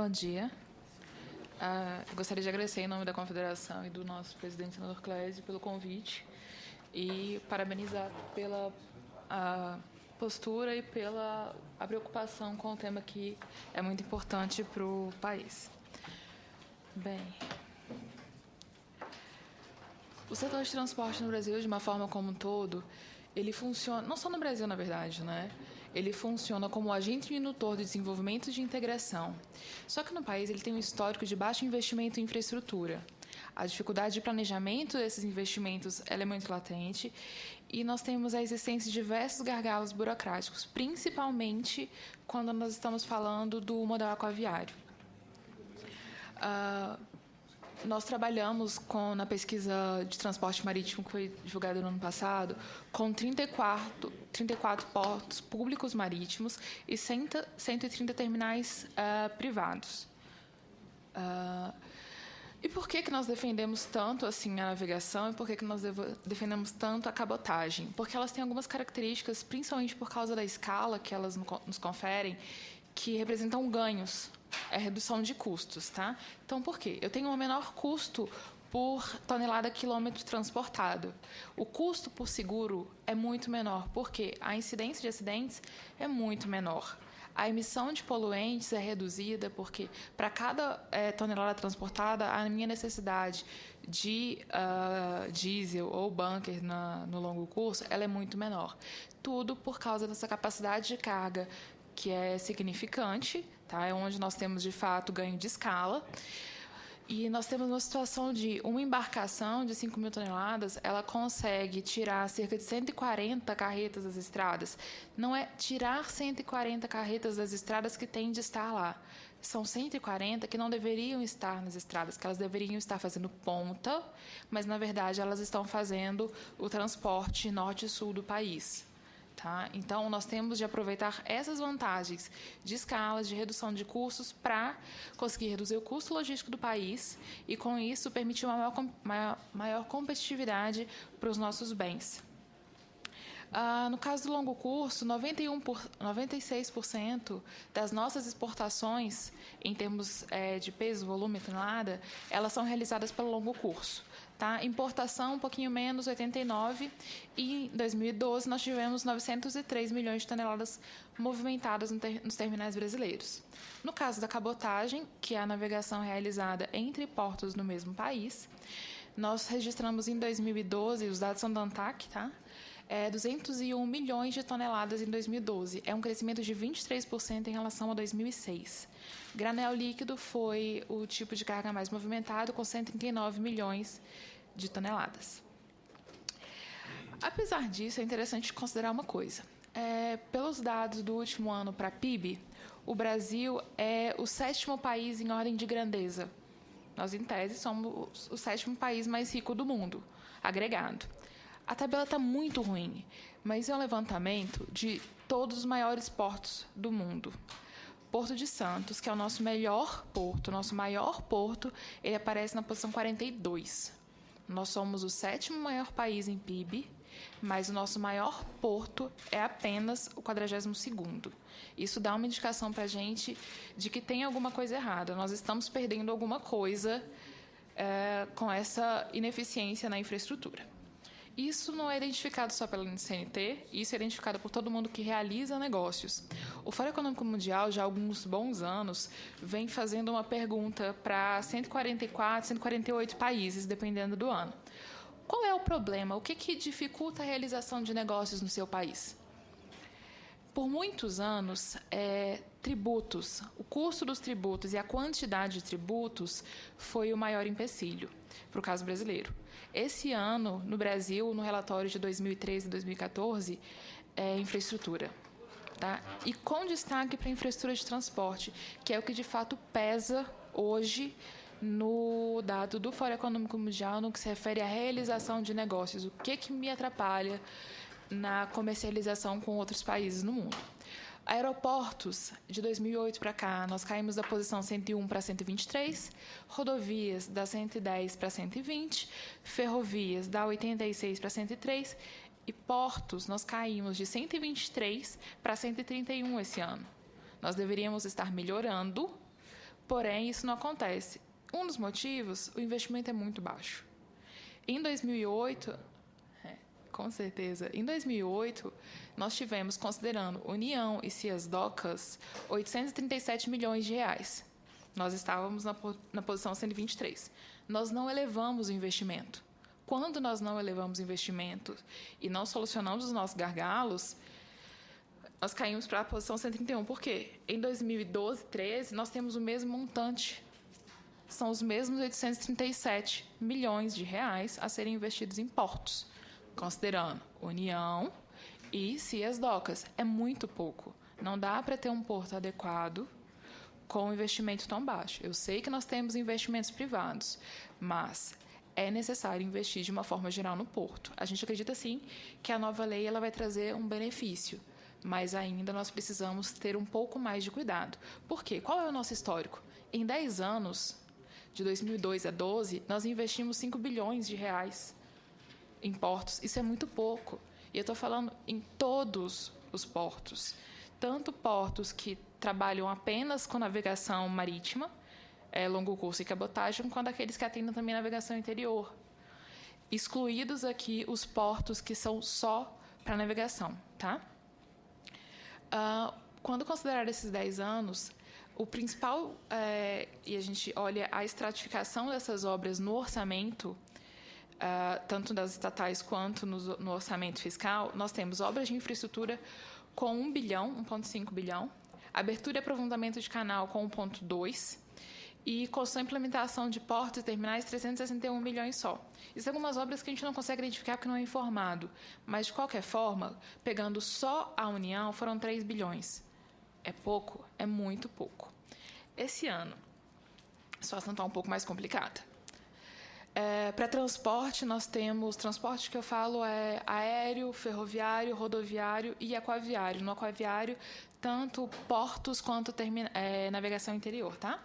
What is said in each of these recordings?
Bom dia. Gostaria de agradecer em nome da Confederação e do nosso presidente, senador Clésio, pelo convite e parabenizar pela postura e pela preocupação com o tema que é muito importante para o país. Bem, o setor de transporte no Brasil, de uma forma como um todo, ele funciona, não só no Brasil, na verdade, né? Ele funciona como agente indutor de desenvolvimento e de integração. Só que no país ele tem um histórico de baixo investimento em infraestrutura. A dificuldade de planejamento desses investimentos ela é muito latente e nós temos a existência de diversos gargalos burocráticos, principalmente quando nós estamos falando do modal aquaviário. Nós trabalhamos na pesquisa de transporte marítimo que foi divulgada no ano passado com 34 portos públicos marítimos e 130 terminais privados. E por que nós defendemos tanto assim, a navegação e por que nós defendemos tanto a cabotagem? Porque elas têm algumas características, principalmente por causa da escala que elas nos conferem, que representam ganhos, redução de custos, tá? Então, por quê? Eu tenho um menor custo por tonelada quilômetro transportado. O custo por seguro é muito menor, porque a incidência de acidentes é muito menor. A emissão de poluentes é reduzida, porque para cada tonelada transportada, a minha necessidade de diesel ou bunker no longo curso ela é muito menor. Tudo por causa dessa capacidade de carga que é significante, tá? É onde nós temos, de fato, ganho de escala. E nós temos uma situação de uma embarcação de 5.000 toneladas, ela consegue tirar cerca de 140 carretas das estradas. Não é tirar 140 carretas das estradas que tem de estar lá. São 140 que não deveriam estar nas estradas, que elas deveriam estar fazendo ponta, mas, na verdade, elas estão fazendo o transporte norte e sul do país. Tá? Então, nós temos de aproveitar essas vantagens de escala, de redução de custos, para conseguir reduzir o custo logístico do país e, com isso, permitir uma maior competitividade para os nossos bens. No caso do longo curso, 96% das nossas exportações, em termos de peso, volume e tonelada, elas são realizadas pelo longo curso. Tá? Importação, um pouquinho menos, 89%, e em 2012 nós tivemos 903 milhões de toneladas movimentadas nos terminais brasileiros. No caso da cabotagem, que é a navegação realizada entre portos no mesmo país, nós registramos em 2012, os dados são da ANTAQ, tá? 201 milhões de toneladas em 2012. É um crescimento de 23% em relação a 2006. Granel líquido foi o tipo de carga mais movimentado, com 139 milhões de toneladas. Apesar disso, é interessante considerar uma coisa. Pelos dados do último ano para PIB, o Brasil é o 7º país em ordem de grandeza. Nós, em tese, somos o 7º país mais rico do mundo, agregado. A tabela está muito ruim, mas é um levantamento de todos os maiores portos do mundo. Porto de Santos, que é o nosso melhor porto, nosso maior porto, ele aparece na posição 42. Nós somos o 7º maior país em PIB, mas o nosso maior porto é apenas o 42º. Isso dá uma indicação para a gente de que tem alguma coisa errada. Nós estamos perdendo alguma coisa com essa ineficiência na infraestrutura. Isso não é identificado só pela CNT, isso é identificado por todo mundo que realiza negócios. O Fórum Econômico Mundial, já há alguns bons anos, vem fazendo uma pergunta para 144, 148 países, dependendo do ano. Qual é o problema? O que dificulta a realização de negócios no seu país? Por muitos anos, tributos, o custo dos tributos e a quantidade de tributos foi o maior empecilho para o caso brasileiro. Esse ano, no Brasil, no relatório de 2013 e 2014, é infraestrutura. Tá? E com destaque para a infraestrutura de transporte, que é o que de fato pesa hoje no dado do Fórum Econômico Mundial no que se refere à realização de negócios. O que me atrapalha na comercialização com outros países no mundo? Aeroportos, de 2008 para cá, nós caímos da posição 101 para 123, rodovias da 110 para 120, ferrovias da 86 para 103 e portos, nós caímos de 123 para 131 esse ano. Nós deveríamos estar melhorando Porém, isso não acontece. Um dos motivos, o investimento é muito baixo. Em 2008, com certeza, em 2008, nós tivemos, considerando União e Cias Docas, 837 milhões de reais. Nós estávamos na posição 123. Nós não elevamos o investimento. Quando nós não elevamos o investimento e não solucionamos os nossos gargalos, nós caímos para a posição 131. Por quê? Em 2012, 2013, nós temos o mesmo montante. São os mesmos 837 milhões de reais a serem investidos em portos, considerando União e Cias Docas. É muito pouco. Não dá para ter um porto adequado com um investimento tão baixo. Eu sei que nós temos investimentos privados, mas é necessário investir de uma forma geral no porto. A gente acredita, sim, que a nova lei ela vai trazer um benefício, mas ainda nós precisamos ter um pouco mais de cuidado. Por quê? Qual é o nosso histórico? Em 10 anos, de 2002 a 2012, nós investimos 5 bilhões de reais em portos. Isso é muito pouco. E eu estou falando em todos os portos. Tanto portos que trabalham apenas com navegação marítima, longo curso e cabotagem, quanto aqueles que atendem também navegação interior. Excluídos aqui os portos que são só para navegação, tá? Quando considerar esses 10 anos, o principal, e a gente olha a estratificação dessas obras no orçamento, tanto das estatais quanto no orçamento fiscal, nós temos obras de infraestrutura com 1 bilhão, 1,5 bilhão, abertura e aprofundamento de canal com 1,2 e construção e implementação de portos e terminais 361 milhões só. Isso são algumas obras que a gente não consegue identificar porque não é informado, mas de qualquer forma, pegando só a União, foram 3 bilhões. É pouco? É muito pouco. Esse ano, a situação está um pouco mais complicada. Para transporte, nós temos... Transporte que eu falo é aéreo, ferroviário, rodoviário e aquaviário. No aquaviário, tanto portos quanto navegação interior, tá?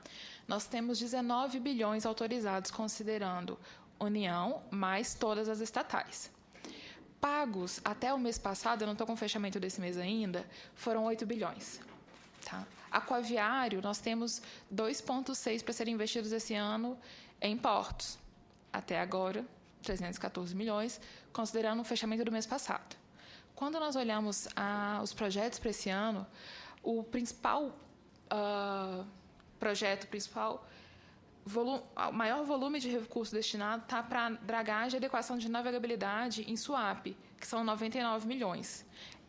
Nós temos 19 bilhões autorizados, considerando União, mais todas as estatais. Pagos até o mês passado, eu não estou com o fechamento desse mês ainda, foram 8 bilhões. Tá? Aquaviário, nós temos 2,6 para serem investidos esse ano em portos. Até agora, 314 milhões, considerando o fechamento do mês passado. Quando nós olhamos os projetos para esse ano, o principal o maior volume de recursos destinado está para dragagem e adequação de navegabilidade em Suape, que são 99 milhões.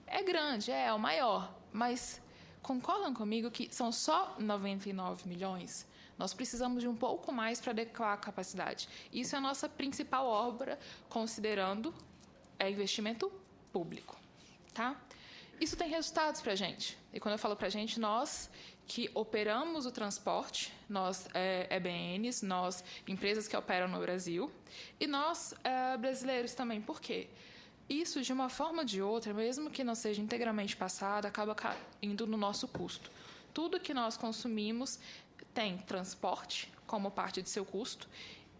É grande, é o maior, mas concordam comigo que são só 99 milhões? Nós precisamos de um pouco mais para adequar a capacidade. Isso é a nossa principal obra, considerando investimento público. Tá? Isso tem resultados para a gente. E quando eu falo para a gente, nós que operamos o transporte, nós EBNs, nós empresas que operam no Brasil, e nós brasileiros também. Por quê? Isso, de uma forma ou de outra, mesmo que não seja integralmente passado, acaba indo no nosso custo. Tudo que nós consumimos tem transporte como parte de seu custo,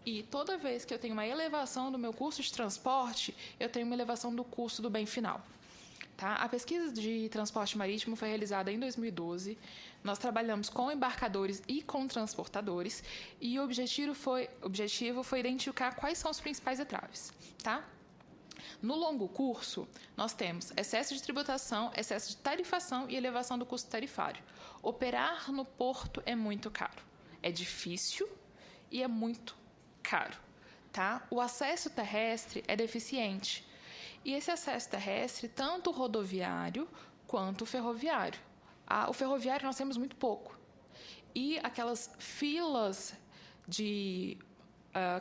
e toda vez que eu tenho uma elevação do meu custo de transporte, eu tenho uma elevação do custo do bem final. Tá? A pesquisa de transporte marítimo foi realizada em 2012. Nós trabalhamos com embarcadores e com transportadores, e o objetivo foi identificar quais são os principais entraves. Tá? No longo curso, nós temos excesso de tributação, excesso de tarifação e elevação do custo tarifário. Operar no porto é muito caro. É difícil e é muito caro. Tá? O acesso terrestre é deficiente. E esse acesso terrestre, tanto rodoviário quanto ferroviário. O ferroviário nós temos muito pouco. E aquelas filas de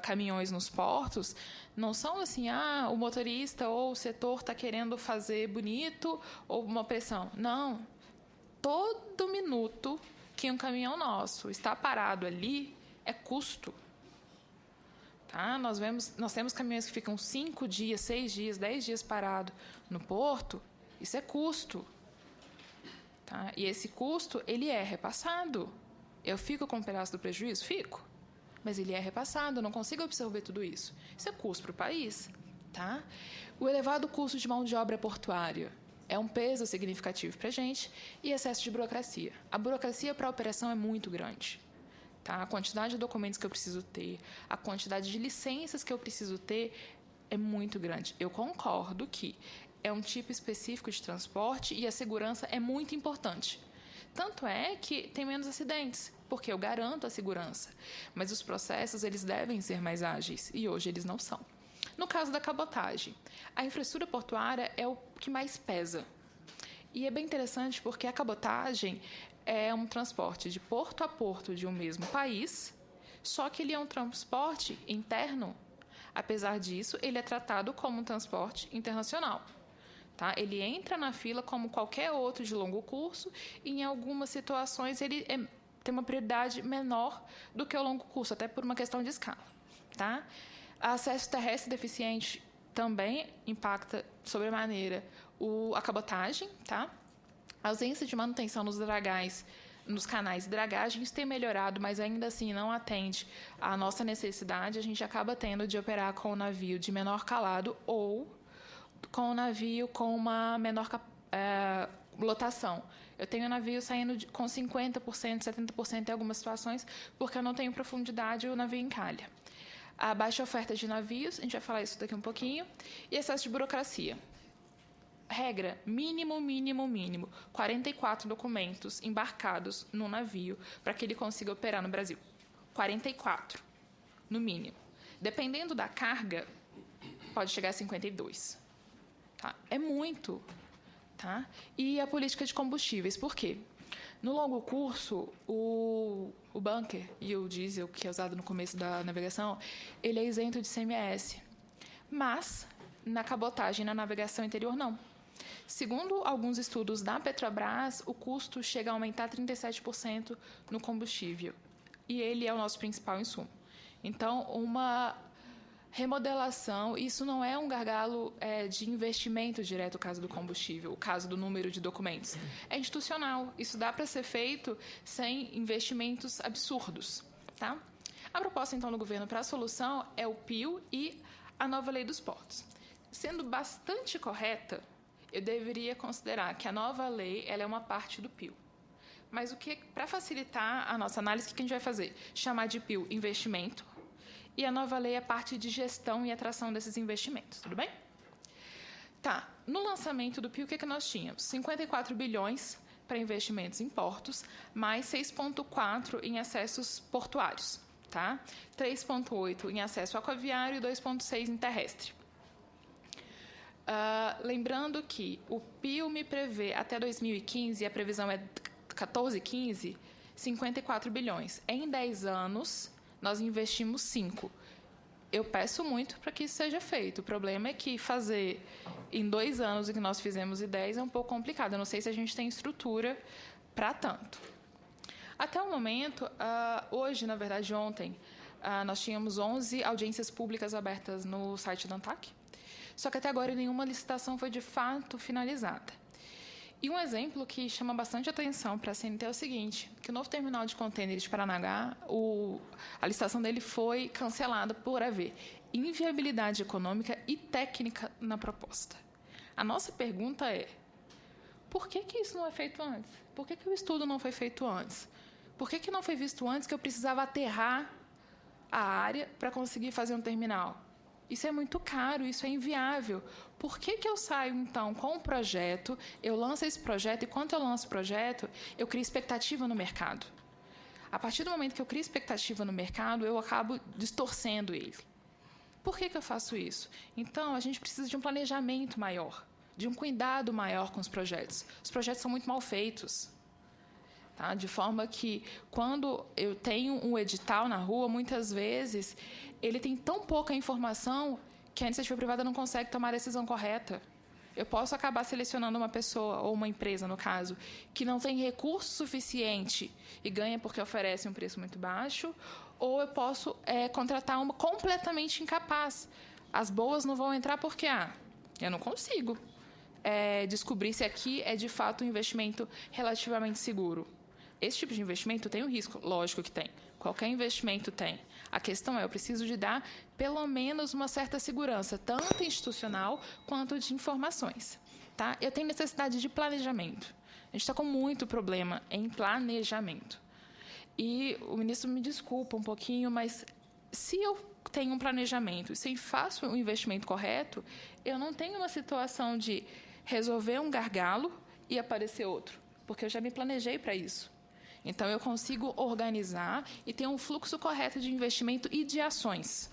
caminhões nos portos não são assim, o motorista ou o setor está querendo fazer bonito ou uma pressão. Não. Todo minuto que um caminhão nosso está parado ali é custo. Tá? Nós temos caminhões que ficam 5 dias, 6 dias, 10 dias parado no porto. Isso é custo. Tá? E esse custo, ele é repassado. Eu fico com um pedaço do prejuízo? Fico. Mas ele é repassado, eu não consigo absorver tudo isso. Isso é custo para o país. Tá? O elevado custo de mão de obra portuária é um peso significativo para a gente, e excesso de burocracia. A burocracia para a operação é muito grande. Tá? A quantidade de documentos que eu preciso ter, a quantidade de licenças que eu preciso ter é muito grande. Eu concordo que é um tipo específico de transporte e a segurança é muito importante. Tanto é que tem menos acidentes, porque eu garanto a segurança. Mas os processos, eles devem ser mais ágeis, e hoje eles não são. No caso da cabotagem, a infraestrutura portuária é o que mais pesa. E é bem interessante porque a cabotagem é um transporte de porto a porto de um mesmo país, só que ele é um transporte interno. Apesar disso, ele é tratado como um transporte internacional. Tá? Ele entra na fila como qualquer outro de longo curso e, em algumas situações, ele tem uma prioridade menor do que o longo curso, até por uma questão de escala. Tá? O acesso terrestre deficiente também impacta sobremaneira a cabotagem. Tá? A ausência de manutenção nos canais de dragagem, isso tem melhorado, mas ainda assim não atende à nossa necessidade. A gente acaba tendo de operar com o navio de menor calado ou com o navio com uma menor lotação. Eu tenho navio saindo com 50%, 70% em algumas situações, porque eu não tenho profundidade e o navio encalha. A baixa oferta de navios, a gente vai falar isso daqui um pouquinho, e excesso de burocracia. Regra, mínimo, 44 documentos embarcados no navio para que ele consiga operar no Brasil. 44, no mínimo. Dependendo da carga, pode chegar a 52. Tá? É muito. Tá? E a política de combustíveis, por quê? No longo curso, o bunker e o diesel, que é usado no começo da navegação, ele é isento de ICMS. Mas, na cabotagem e na navegação interior, não. Segundo alguns estudos da Petrobras, o custo chega a aumentar 37% no combustível. E ele é o nosso principal insumo. Então, uma remodelação, isso não é um gargalo de investimento direto, o caso do combustível, o caso do número de documentos. É institucional. Isso dá para ser feito sem investimentos absurdos. Tá? A proposta, então, do governo para a solução é o PIO e a nova lei dos portos. Sendo bastante correta, eu deveria considerar que a nova lei ela é uma parte do PIO. Mas para facilitar a nossa análise, o que a gente vai fazer? Chamar de PIO investimento e a nova lei é parte de gestão e atração desses investimentos, tudo bem? Tá, no lançamento do PIO, o que nós tínhamos? 54 bilhões para investimentos em portos, mais 6,4 em acessos portuários, tá? 3,8 em acesso aquaviário e 2,6 em terrestre. Lembrando que o PIO me prevê até 2015, a previsão é 14, 15, 54 bilhões. Em 10 anos, nós investimos 5. Eu peço muito para que isso seja feito. O problema é que fazer em 2 anos o que nós fizemos em 10 é um pouco complicado. Eu não sei se a gente tem estrutura para tanto. Até o momento, hoje, na verdade, ontem, nós tínhamos 11 audiências públicas abertas no site da ANTAQ. Só que até agora nenhuma licitação foi de fato finalizada. E um exemplo que chama bastante atenção para a CNT é o seguinte, que o novo terminal de contêineres de Paranaguá, a licitação dele foi cancelada por haver inviabilidade econômica e técnica na proposta. A nossa pergunta é, por que isso não é feito antes? Por que o estudo não foi feito antes? Por que não foi visto antes que eu precisava aterrar a área para conseguir fazer um terminal? Isso é muito caro, isso é inviável. Por que eu saio, então, com um projeto, eu lanço esse projeto e, quando eu lanço o projeto, eu crio expectativa no mercado? A partir do momento que eu crio expectativa no mercado, eu acabo distorcendo ele. Por que eu faço isso? Então, a gente precisa de um planejamento maior, de um cuidado maior com os projetos. Os projetos são muito mal feitos. Tá? De forma que, quando eu tenho um edital na rua, muitas vezes ele tem tão pouca informação que a iniciativa privada não consegue tomar a decisão correta. Eu posso acabar selecionando uma pessoa, ou uma empresa, no caso, que não tem recurso suficiente e ganha porque oferece um preço muito baixo, ou eu posso contratar uma completamente incapaz. As boas não vão entrar porque eu não consigo descobrir se aqui é, de fato, um investimento relativamente seguro. Esse tipo de investimento tem um risco? Lógico que tem. Qualquer investimento tem. A questão eu preciso de dar, pelo menos, uma certa segurança, tanto institucional quanto de informações. Tá? Eu tenho necessidade de planejamento. A gente está com muito problema em planejamento. E o ministro me desculpa um pouquinho, mas se eu tenho um planejamento, se eu faço um investimento correto, eu não tenho uma situação de resolver um gargalo e aparecer outro, porque eu já me planejei para isso. Então, eu consigo organizar e ter um fluxo correto de investimento e de ações.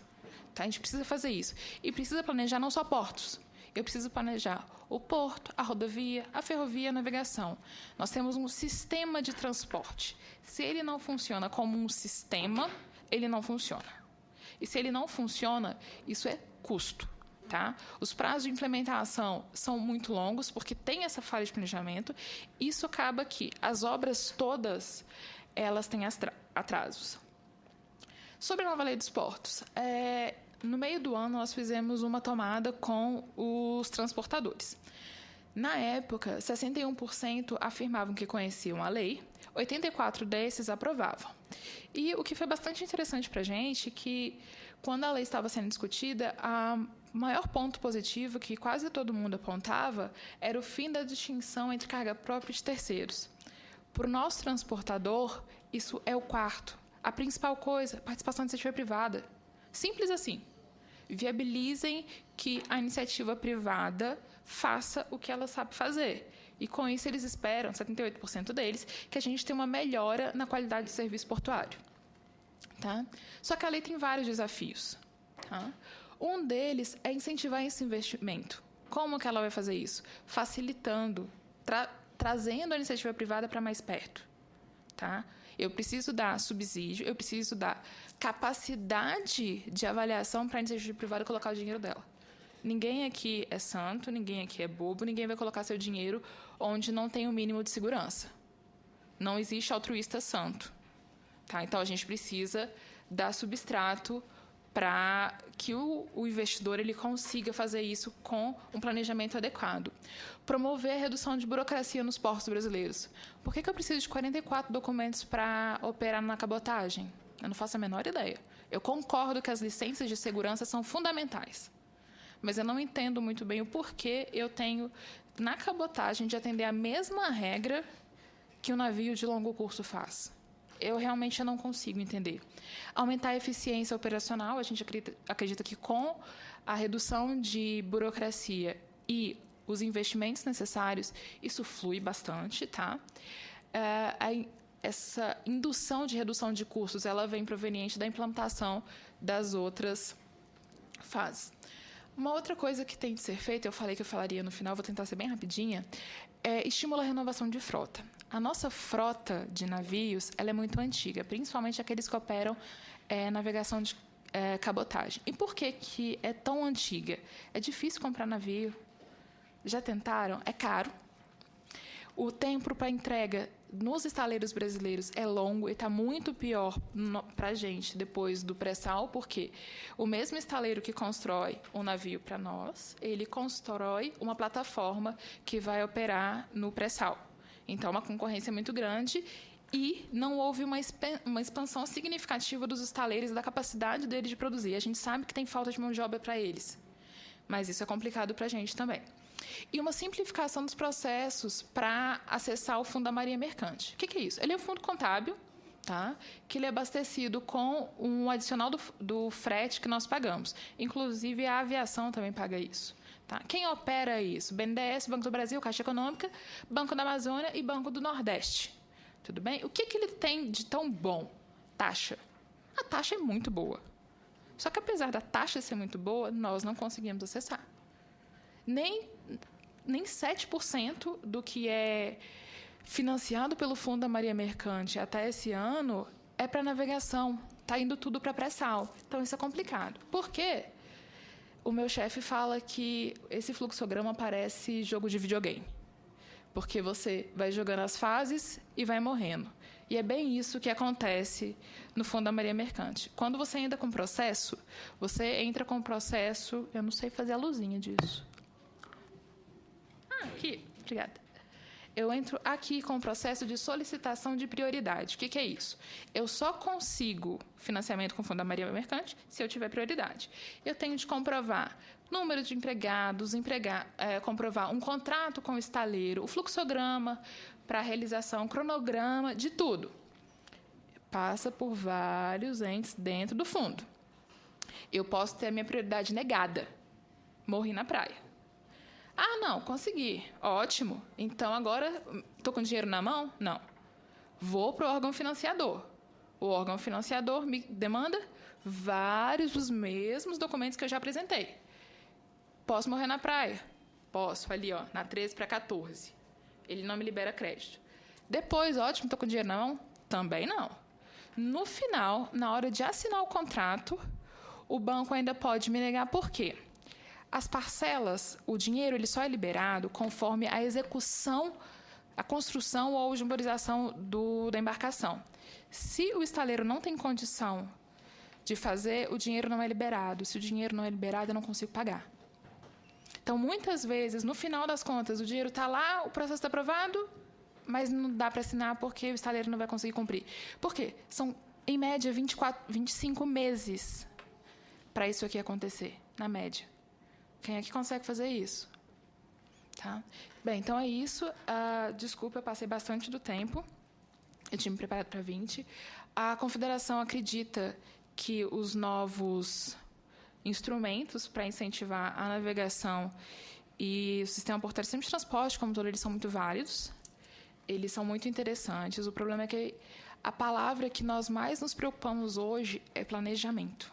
Tá? A gente precisa fazer isso. E precisa planejar não só portos. Eu preciso planejar o porto, a rodovia, a ferrovia, a navegação. Nós temos um sistema de transporte. Se ele não funciona como um sistema, ele não funciona. E se ele não funciona, isso é custo. Tá? Os prazos de implementação são muito longos, porque tem essa falha de planejamento. Isso acaba que as obras todas elas têm atrasos. Sobre a nova lei dos portos, no meio do ano nós fizemos uma tomada com os transportadores. Na época, 61% afirmavam que conheciam a lei, 84% desses aprovavam. E o que foi bastante interessante para a gente é que, quando a lei estava sendo discutida, o maior ponto positivo que quase todo mundo apontava era o fim da distinção entre carga própria e de terceiros. Para o nosso transportador, isso é o quarto. A principal coisa, participação da iniciativa privada. Simples assim. Viabilizem que a iniciativa privada faça o que ela sabe fazer. E com isso eles esperam, 78% deles, que a gente tenha uma melhora na qualidade do serviço portuário. Tá? Só que a lei tem vários desafios. Tá? Um deles é incentivar esse investimento. Como que ela vai fazer isso? Facilitando, trazendo a iniciativa privada para mais perto. Tá? Eu preciso dar subsídio, eu preciso dar capacidade de avaliação para a iniciativa privada colocar o dinheiro dela. Ninguém aqui é santo, ninguém aqui é bobo, ninguém vai colocar seu dinheiro onde não tem o mínimo de segurança. Não existe altruísta santo. Tá? Então, a gente precisa dar substrato para que o investidor ele consiga fazer isso com um planejamento adequado. Promover a redução de burocracia nos portos brasileiros. Por que eu preciso de 44 documentos para operar na cabotagem? Eu não faço a menor ideia. Eu concordo que as licenças de segurança são fundamentais, mas eu não entendo muito bem o porquê eu tenho, na cabotagem, de atender a mesma regra que o navio de longo curso faz. Eu realmente não consigo entender. Aumentar a eficiência operacional, a gente acredita que com a redução de burocracia e os investimentos necessários, isso flui bastante, tá? Essa indução de redução de custos, ela vem proveniente da implantação das outras fases. Uma outra coisa que tem de ser feita, eu falei que eu falaria no final, vou tentar ser bem rapidinha, estimula a renovação de frota. A nossa frota de navios ela é muito antiga, principalmente aqueles que operam navegação de cabotagem. E por que é tão antiga? É difícil comprar navio. Já tentaram? É caro. O tempo para entrega nos estaleiros brasileiros é longo e está muito pior para a gente depois do pré-sal, porque o mesmo estaleiro que constrói um navio para nós, ele constrói uma plataforma que vai operar no pré-sal. Então, é uma concorrência muito grande e não houve uma expansão significativa dos estaleiros e da capacidade deles de produzir. A gente sabe que tem falta de mão de obra para eles, mas isso é complicado para a gente também. E uma simplificação dos processos para acessar o Fundo da Marinha Mercante. O que é isso? Ele é um fundo contábil, tá? Que ele é abastecido com um adicional do frete que nós pagamos. Inclusive, a aviação também paga isso. Tá? Quem opera isso? BNDES, Banco do Brasil, Caixa Econômica, Banco da Amazônia e Banco do Nordeste. Tudo bem? O que ele tem de tão bom? Taxa. A taxa é muito boa. Só que, apesar da taxa ser muito boa, nós não conseguimos acessar. Nem 7% do que é financiado pelo Fundo da Marinha Mercante até esse ano é para navegação. Está indo tudo para pré-sal. Então, isso é complicado. Por quê? O meu chefe fala que esse fluxograma parece jogo de videogame, porque você vai jogando as fases e vai morrendo. E é bem isso que acontece no Fundo da Marinha Mercante. Quando você entra com processo, você entra com processo... Eu não sei fazer a luzinha disso. Aqui, obrigada. Eu entro aqui com o processo de solicitação de prioridade. O que é isso? Eu só consigo financiamento com o Fundo da Marinha Mercante se eu tiver prioridade. Eu tenho de comprovar número de empregados, comprovar um contrato com o estaleiro, o fluxograma para realização, cronograma, de tudo. passa por vários entes dentro do fundo. Eu posso ter a minha prioridade negada. Morri na praia. Ah, não, consegui. Ótimo. Então, agora, estou com dinheiro na mão? Não. Vou para o órgão financiador. O órgão financiador me demanda vários dos mesmos documentos que eu já apresentei. Posso morrer na praia? Posso, ali, ó, na 13 para 14. Ele não me libera crédito. Depois, ótimo, estou com dinheiro na mão? Também não. No final, na hora de assinar o contrato, o banco ainda pode me negar por quê? As parcelas, o dinheiro, ele só é liberado conforme a execução, a construção ou jamborização da embarcação. Se o estaleiro não tem condição de fazer, o dinheiro não é liberado. Se o dinheiro não é liberado, eu não consigo pagar. Então, muitas vezes, no final das contas, o dinheiro está lá, o processo está aprovado, mas não dá para assinar porque o estaleiro não vai conseguir cumprir. Por quê? São, em média, 25 meses para isso aqui acontecer, na média. Quem é que consegue fazer isso? Tá? Bem, então é isso. Desculpa, eu passei bastante do tempo. Eu tinha me preparado para 20. A Confederação acredita que os novos instrumentos para incentivar a navegação e o sistema portuário de transporte, como todo, eles são muito válidos. Eles são muito interessantes. O problema é que a palavra que nós mais nos preocupamos hoje é planejamento.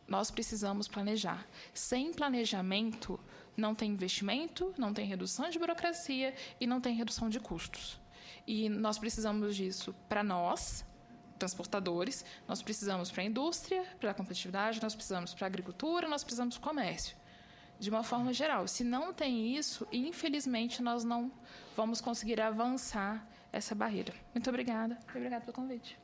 Nós precisamos planejar. Sem planejamento, não tem investimento, não tem redução de burocracia e não tem redução de custos. E nós precisamos disso para nós, transportadores, nós precisamos para a indústria, para a competitividade, nós precisamos para a agricultura, nós precisamos para o comércio. De uma forma geral. Se não tem isso, infelizmente, nós não vamos conseguir avançar essa barreira. Muito obrigada. Obrigada pelo convite.